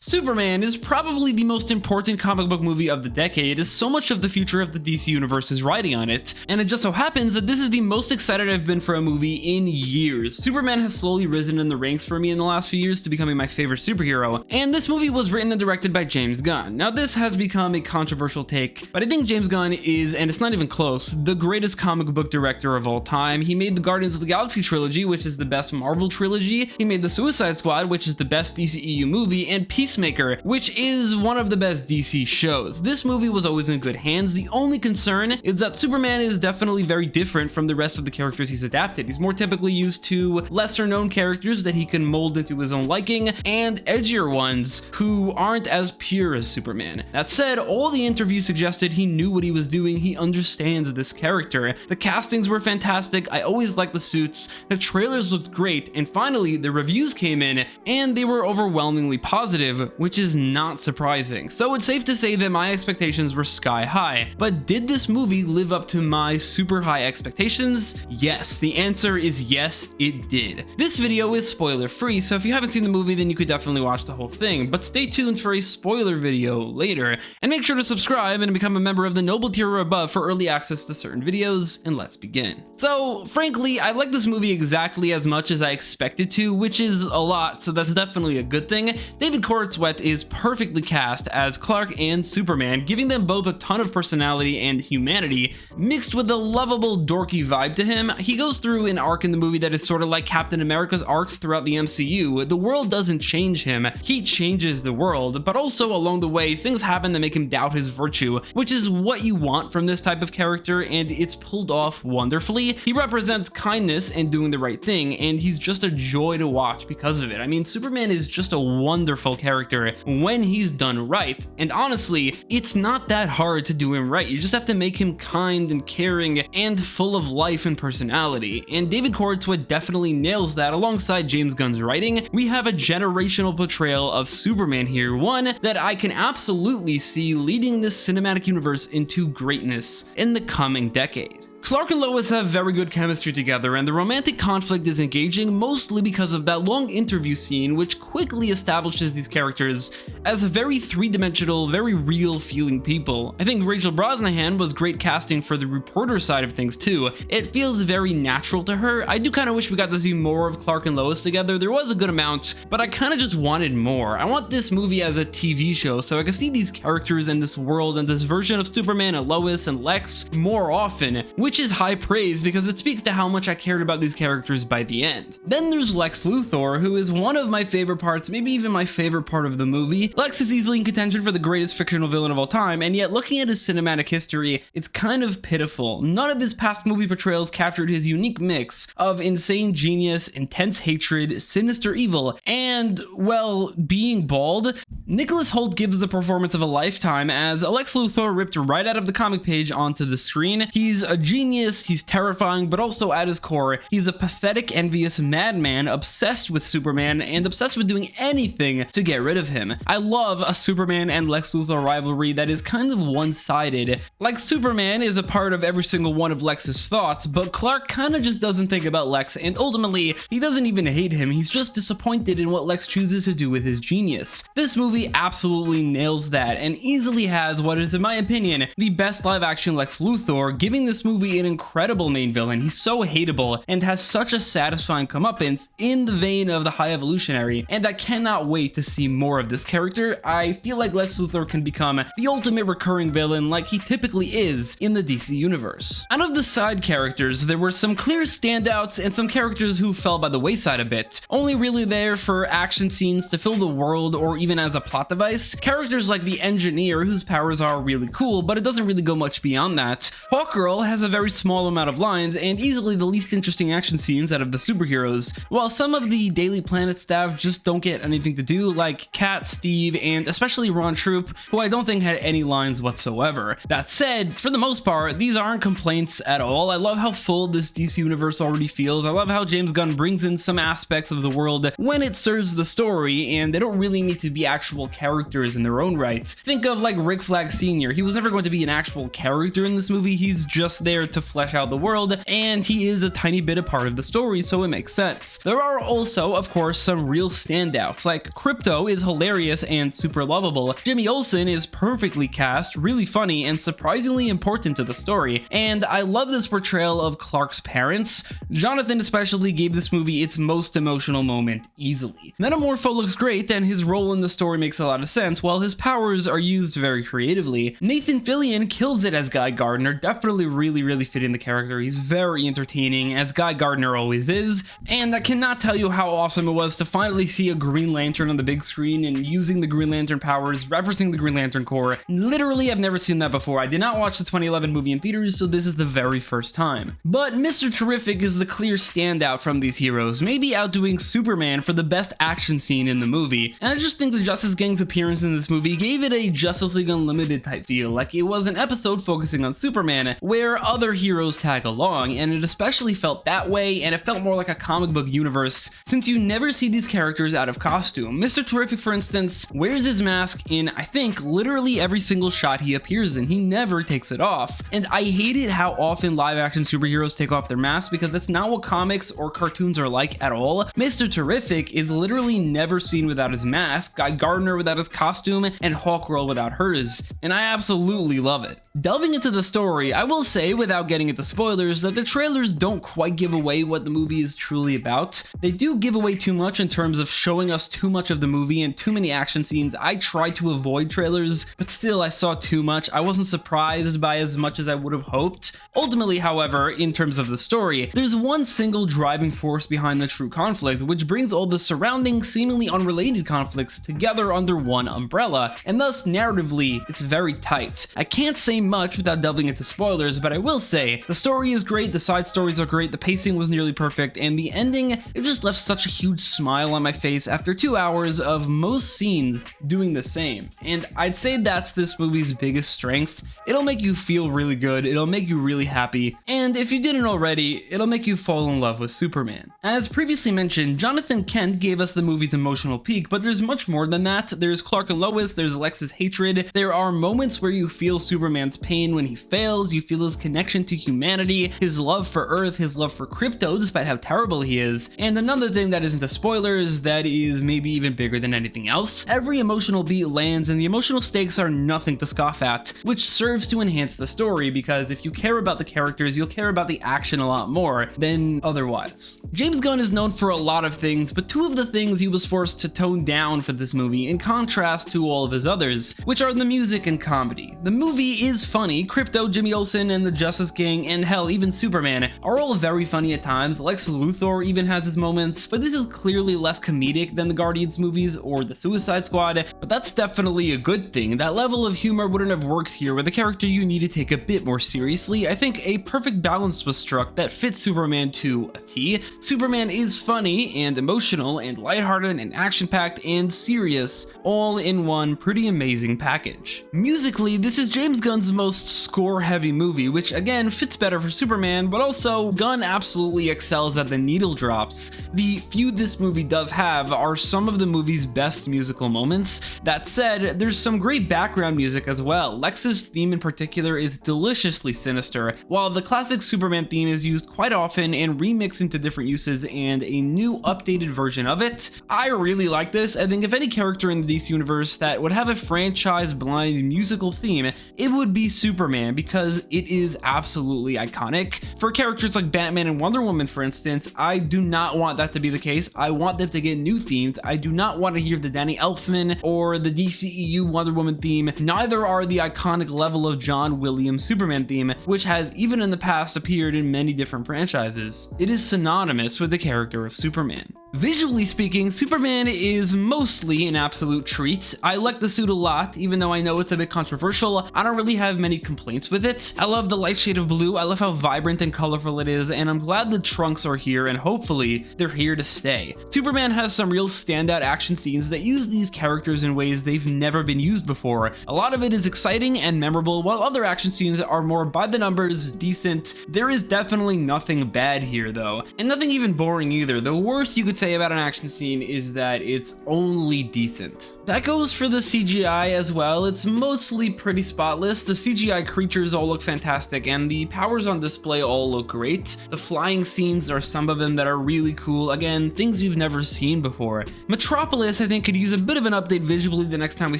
Superman is probably the most important comic book movie of the decade, as so much of the future of the DC universe is riding on it, and it just so happens that this is the most excited I've been for a movie in years. Superman has slowly risen in the ranks for me in the last few years to becoming my favorite superhero, and this movie was written and directed by James Gunn. Now this has become a controversial take, but I think James Gunn is, and it's not even close, the greatest comic book director of all time. He made the Guardians of the Galaxy trilogy, which is the best Marvel trilogy. He made the Suicide Squad, which is the best DCEU movie, and Peacemaker, which is one of the best DC shows. This movie was always in good hands. The only concern is that Superman is definitely very different from the rest of the characters he's adapted. He's more typically used to lesser known characters that he can mold into his own liking, and edgier ones who aren't as pure as Superman. That said, all the interviews suggested he knew what he was doing. He understands this character. The castings were fantastic. I always liked the suits. The trailers looked great, and finally the reviews came in and they were overwhelmingly positive, which is not surprising. So it's safe to say that my expectations were sky high. But did this movie live up to my super high expectations? Yes, the answer is yes, it did. This video is spoiler free, so if you haven't seen the movie then you could definitely watch the whole thing, but stay tuned for a spoiler video later, and make sure to subscribe and become a member of the noble tier or above for early access to certain videos, and let's begin. So frankly, I like this movie exactly as much as I expected to, which is a lot, so that's definitely a good thing. David Corenswet is perfectly cast as Clark and Superman, giving them both a ton of personality and humanity, mixed with a lovable, dorky vibe to him. He goes through an arc in the movie that is sort of like Captain America's arcs throughout the MCU. The world doesn't change him, he changes the world, but also along the way, things happen that make him doubt his virtue, which is what you want from this type of character, and it's pulled off wonderfully. He represents kindness and doing the right thing, and he's just a joy to watch because of it. I mean, Superman is just a wonderful character when he's done right, and honestly, it's not that hard to do him right. You just have to make him kind and caring and full of life and personality, and David Corenswet definitely nails that alongside James Gunn's writing. We have a generational portrayal of Superman here, one that I can absolutely see leading this cinematic universe into greatness in the coming decade. Clark and Lois have very good chemistry together, and the romantic conflict is engaging mostly because of that long interview scene, which quickly establishes these characters as very three-dimensional, very real feeling people. I think Rachel Brosnahan was great casting for the reporter side of things too. It feels very natural to her. I do kind of wish we got to see more of Clark and Lois together. There was a good amount, but I kind of just wanted more. I want this movie as a TV show so I can see these characters in this world and this version of Superman and Lois and Lex more often, which is high praise because it speaks to how much I cared about these characters by the end. Then there's Lex Luthor, who is one of my favorite parts, maybe even my favorite part of the movie. Lex is easily in contention for the greatest fictional villain of all time, and yet looking at his cinematic history, it's kind of pitiful. None of his past movie portrayals captured his unique mix of insane genius, intense hatred, sinister evil, and, well, being bald. Nicholas Hoult gives the performance of a lifetime as Lex Luthor ripped right out of the comic page onto the screen. He's a genius, he's terrifying, but also at his core, he's a pathetic, envious madman obsessed with Superman and obsessed with doing anything to get rid of him. I love a Superman and Lex Luthor rivalry that is kind of one-sided. Like, Superman is a part of every single one of Lex's thoughts, but Clark kind of just doesn't think about Lex, and ultimately, he doesn't even hate him, he's just disappointed in what Lex chooses to do with his genius. This movie absolutely nails that, and easily has what is, in my opinion, the best live-action Lex Luthor, giving this movie an incredible main villain. He's so hateable and has such a satisfying comeuppance in the vein of the High Evolutionary, and I cannot wait to see more of this character. I feel like Lex Luthor can become the ultimate recurring villain like he typically is in the DC universe. Out of the side characters, there were some clear standouts and some characters who fell by the wayside a bit, only really there for action scenes to fill the world or even as a plot device. Characters like the Engineer, whose powers are really cool, but it doesn't really go much beyond that. Hawkgirl has a very small amount of lines and easily the least interesting action scenes out of the superheroes, while some of the Daily Planet staff just don't get anything to do, like Kat, Steve, and especially Ron Troop, who I don't think had any lines whatsoever. That said, for the most part, these aren't complaints at all. I love how full this DC universe already feels. I love how James Gunn brings in some aspects of the world when it serves the story, and they don't really need to be actual actual characters in their own right. Think of like Rick Flag Sr. He was never going to be an actual character in this movie, he's just there to flesh out the world, and he is a tiny bit a part of the story, so it makes sense. There are also, of course, some real standouts, like Crypto is hilarious and super lovable, Jimmy Olsen is perfectly cast, really funny, and surprisingly important to the story, and I love this portrayal of Clark's parents. Jonathan especially gave this movie its most emotional moment easily. Metamorpho looks great, and his role in the story makes a lot of sense, while his powers are used very creatively. Nathan Fillion kills it as Guy Gardner, definitely really fitting the character. He's very entertaining, as Guy Gardner always is, and I cannot tell you how awesome it was to finally see a Green Lantern on the big screen and using the Green Lantern powers, referencing the Green Lantern Corps. Literally, I've never seen that before. I did not watch the 2011 movie in theaters, so this is the very first time. But Mr. Terrific is the clear standout from these heroes, maybe outdoing Superman for the best action scene in the movie, and I just think the Justice Gang's appearance in this movie gave it a Justice League Unlimited type feel, like it was an episode focusing on Superman where other heroes tag along, and it especially felt that way, and it felt more like a comic book universe since you never see these characters out of costume. Mr. Terrific, for instance, wears his mask in, I think, literally every single shot he appears in. He never takes it off, and I hated how often live action superheroes take off their masks because that's not what comics or cartoons are like at all. Mr. Terrific is literally never seen without his mask, Guy Gardner without his costume, and Hawkgirl without hers, and I absolutely love it. Delving into the story, I will say, without getting into spoilers, that the trailers don't quite give away what the movie is truly about. They do give away too much in terms of showing us too much of the movie and too many action scenes. I try to avoid trailers, but still I saw too much. I wasn't surprised by as much as I would have hoped. Ultimately, however, in terms of the story, there's one single driving force behind the true conflict, which brings all the surrounding, seemingly unrelated conflicts together under one umbrella, and thus narratively, it's very tight. I can't say much without delving into spoilers, but I will say the story is great, the side stories are great, the pacing was nearly perfect, and the ending, it just left such a huge smile on my face after 2 hours of most scenes doing the same. And I'd say that's this movie's biggest strength. It'll make you feel really good, it'll make you really happy, and if you didn't already, it'll make you fall in love with Superman. As previously mentioned, Jonathan Kent gave us the movie's emotional peak, but there's much more than that. There's Clark and Lois, there's Lex's hatred, there are moments where you feel Superman's pain when he fails, you feel his connection to humanity, his love for Earth, his love for Crypto despite how terrible he is, and another thing that isn't a spoilers that is maybe even bigger than anything else, every emotional beat lands and the emotional stakes are nothing to scoff at, which serves to enhance the story because if you care about the characters, you'll care about the action a lot more than otherwise. James Gunn is known for a lot of things, but two of the things he was forced to tone down for this movie in contrast to all of his others, which are the music and comedy. The movie is funny, Crypto, Jimmy Olsen, and the Justice Gang, and hell, even Superman, are all very funny at times. Lex Luthor even has his moments, but this is clearly less comedic than the Guardians movies or the Suicide Squad, but that's definitely a good thing. That level of humor wouldn't have worked here with a character you need to take a bit more seriously. I think a perfect balance was struck that fits Superman to a T. Superman is funny and emotional and lighthearted and action-packed and serious, all in one pretty amazing package. Musically, this is James Gunn's most score-heavy movie, which again fits better for Superman, but also Gunn absolutely excels at the needle drops. The few this movie does have are some of the movie's best musical moments. That said, there's some great background music as well. Lex's theme in particular is deliciously sinister, while the classic Superman theme is used quite often and remixed into different uses and a new updated version of it. I really like this. I think if any character in the DC universe that would have a franchise-blind musical theme, it would be Superman because it is absolutely iconic. For characters like Batman and Wonder Woman, for instance, I do not want that to be the case. I want them to get new themes. I do not want to hear the Danny Elfman or the DCEU Wonder Woman theme. Neither are the iconic level of John Williams Superman theme, which has even in the past appeared in many different franchises. It is synonymous with the character of Superman. Visually speaking, Superman is mostly an absolute treat. I like the suit a lot, even though I know it's a bit controversial. I don't really have many complaints with it. I love the light shade of blue, I love how vibrant and colorful it is, and I'm glad the trunks are here and hopefully they're here to stay. Superman has some real standout action scenes that use these characters in ways they've never been used before. A lot of it is exciting and memorable, while other action scenes are more by the numbers, decent. There is definitely nothing bad here though, and nothing even boring either. The worst you could say say about an action scene is that it's only decent. That goes for the CGI as well. It's mostly pretty spotless. The CGI creatures all look fantastic and the powers on display all look great. The flying scenes are some of them that are really cool. Again, things we've never seen before. Metropolis, I think, could use a bit of an update visually the next time we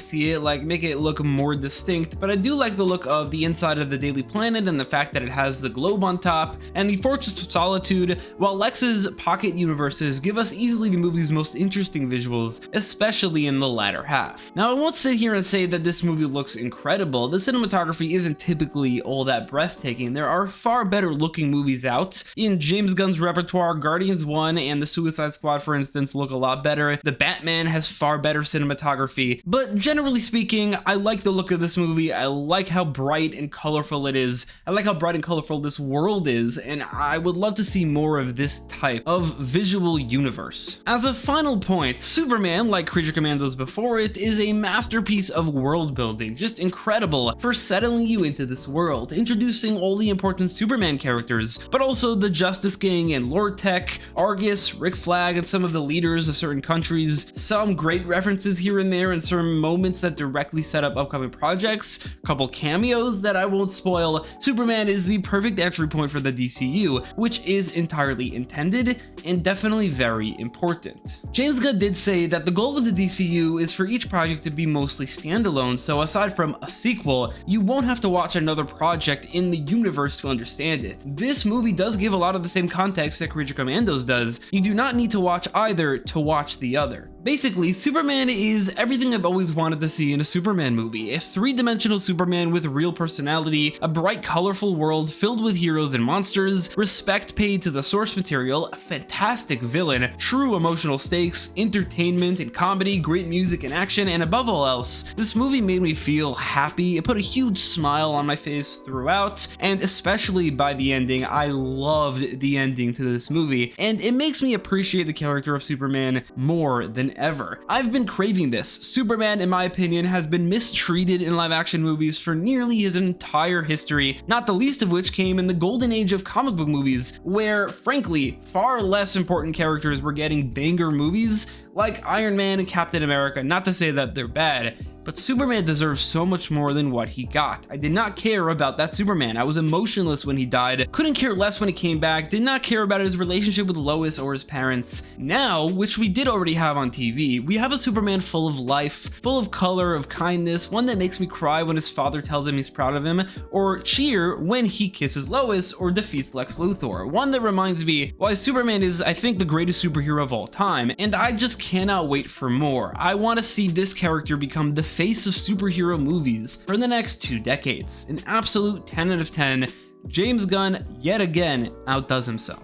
see it, like make it look more distinct, but I do like the look of the inside of the Daily Planet and the fact that it has the globe on top, and the Fortress of Solitude, while Lex's Pocket Universes give us easily the movie's most interesting visuals, especially in the latter half. Now, I won't sit here and say that this movie looks incredible. The cinematography isn't typically all that breathtaking. There are far better looking movies out. In James Gunn's repertoire, Guardians 1 and The Suicide Squad, for instance, look a lot better. The Batman has far better cinematography, but generally speaking, I like the look of this movie. I like how bright and colorful it is. I like how bright and colorful this world is, and I would love to see more of this type of visual universe. As a final point, Superman, like Creature Commandos before it, is a masterpiece of world building, just incredible for settling you into this world, introducing all the important Superman characters, but also the Justice Gang and Lord Tech, Argus, Rick Flag, and some of the leaders of certain countries, some great references here and there, and certain moments that directly set up upcoming projects, a couple cameos that I won't spoil. Superman is the perfect entry point for the DCU, which is entirely intended and definitely very important. James Gunn did say that the goal of the DCU is for each project to be mostly standalone, so aside from a sequel, you won't have to watch another project in the universe to understand it. This movie does give a lot of the same context that Creature Commandos does. You do not need to watch either to watch the other. Basically, Superman is everything I've always wanted to see in a Superman movie. A three-dimensional Superman with real personality, a bright, colorful world filled with heroes and monsters, respect paid to the source material, a fantastic villain, true emotional stakes, entertainment and comedy, great music and action, and above all else, this movie made me feel happy. It put a huge smile on my face throughout, and especially by the ending. I loved the ending to this movie, and it makes me appreciate the character of Superman more than ever. I've been craving this. Superman, in my opinion, has been mistreated in live action movies for nearly his entire history, not the least of which came in the golden age of comic book movies, where, frankly, far less important characters were getting banger movies like Iron Man and Captain America. Not to say that they're bad, but Superman deserves so much more than what he got. I did not care about that Superman. I was emotionless when he died, couldn't care less when he came back, did not care about his relationship with Lois or his parents. Now, which we did already have on TV, we have a Superman full of life, full of color, of kindness, one that makes me cry when his father tells him he's proud of him, or cheer when he kisses Lois or defeats Lex Luthor. One that reminds me why Superman is, I think, the greatest superhero of all time, and I just cannot wait for more. I want to see this character become the face of superhero movies for the next 2 decades. An absolute 10 out of 10. James Gunn, yet again, outdoes himself.